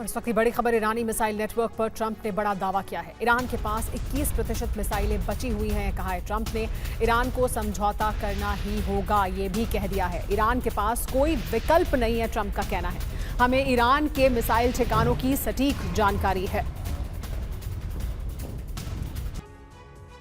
और इस वक्त की बड़ी खबर ईरानी मिसाइल नेटवर्क पर ट्रंप ने बड़ा दावा किया है। ईरान के पास 21% मिसाइलें बची हुई हैं। कहा है ट्रंप ने ईरान को समझौता करना ही होगा, ये भी कह दिया है। ईरान के पास कोई विकल्प नहीं है, ट्रंप का कहना है। हमें ईरान के मिसाइल ठिकानों की सटीक जानकारी है।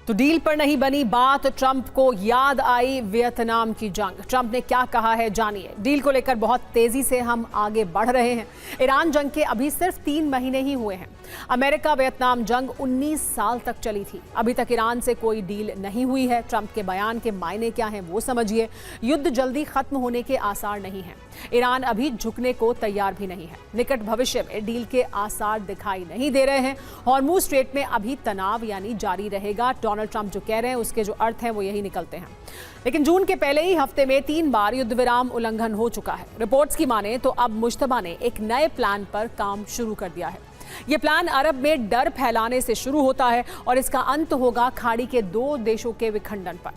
तो डील पर नहीं बनी बात, ट्रंप को याद आई वियतनाम की जंग। ट्रंप ने क्या कहा है जानिए। डील को लेकर बहुत तेजी से हम आगे बढ़ रहे हैं। ईरान जंग के अभी सिर्फ 3 महीने ही हुए हैं। अमेरिका वियतनाम जंग 19 साल तक चली थी। अभी तक ईरान से कोई डील नहीं हुई है। ट्रंप के बयान के मायने क्या हैं वो समझिए। युद्ध जल्दी खत्म होने के आसार नहीं हैं। ईरान अभी झुकने को तैयार भी नहीं है। निकट भविष्य में डील के आसार दिखाई नहीं दे रहे हैं। हॉर्मुज स्ट्रेट में अभी तनाव यानी जारी रहेगा। डोनाल्ड ट्रंप जो कह रहे हैं उसके जो अर्थ हैं वो यही निकलते हैं। लेकिन जून के पहले ही हफ्ते में 3 बार युद्ध विराम उल्लंघन हो चुका है। रिपोर्ट्स की माने तो अब मुश्तबा ने एक नए प्लान पर काम शुरू कर दिया है। ये प्लान अरब में डर फैलाने से शुरू होता है और इसका अंत होगा खाड़ी के 2 देशों के विखंडन पर।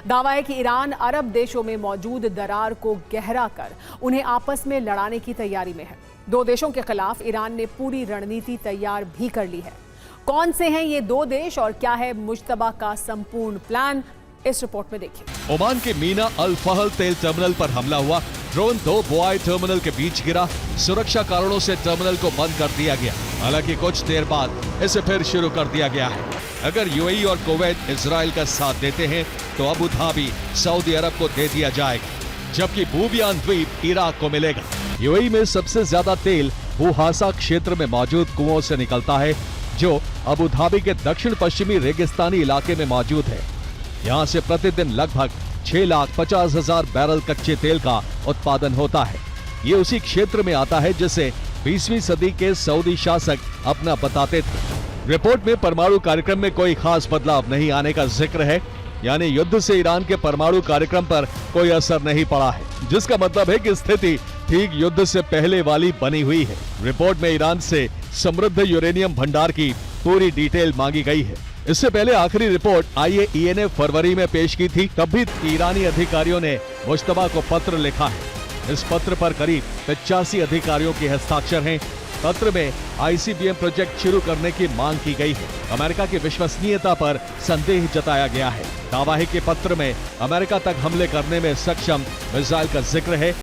दावा है कि ईरान अरब देशों में मौजूद दरार को गहरा कर उन्हें आपस में लड़ाने की तैयारी में है। 2 देशों के खिलाफ ईरान ने पूरी रणनीति तैयार भी कर ली है। कौन से हैं ये 2 देश और क्या है मुश्तबा का संपूर्ण प्लान, इस रिपोर्ट में देखिए। ओमान के मीना अल फहल तेल टर्मिनल पर हमला हुआ। ड्रोन 2 बोआई टर्मिनल के बीच गिरा। सुरक्षा कारणों से टर्मिनल को बंद कर दिया गया। हालांकि कुछ देर बाद इसे फिर शुरू कर दिया गया है। अगर यूएई और कुवैत इजराइल का साथ देते हैं तो अबू धाबी सऊदी अरब को दे दिया जाएगा, जबकि बूबियान द्वीप इराक को मिलेगा। यूएई में सबसे ज्यादा तेल बुहासा क्षेत्र में मौजूद कुओं से निकलता है, जो अबू धाबी के दक्षिण पश्चिमी रेगिस्तानी इलाके में मौजूद है। यहाँ से प्रतिदिन लगभग 6,50,000 बैरल कच्चे तेल का उत्पादन होता है। ये उसी क्षेत्र में आता है जिसे 20वीं सदी के सऊदी शासक अपना बताते थे। रिपोर्ट में परमाणु कार्यक्रम में कोई खास बदलाव नहीं आने का जिक्र है, यानी युद्ध से ईरान के परमाणु कार्यक्रम पर कोई असर नहीं पड़ा है, जिसका मतलब है कि स्थिति ठीक युद्ध से पहले वाली बनी हुई है। रिपोर्ट में ईरान से समृद्ध यूरेनियम भंडार की पूरी डिटेल मांगी गई है। इससे पहले आखिरी रिपोर्ट IAEA ने फरवरी में पेश की थी। तब भी ईरानी अधिकारियों ने मुश्तबा को पत्र लिखा है। इस पत्र पर करीब 85 अधिकारियों के हस्ताक्षर हैं। पत्र में ICBM प्रोजेक्ट शुरू करने की मांग की गई है। अमेरिका की विश्वसनीयता पर संदेह जताया गया है। दावा है कि पत्र में अमेरिका तक हमले करने में सक्षम मिसाइल का जिक्र है।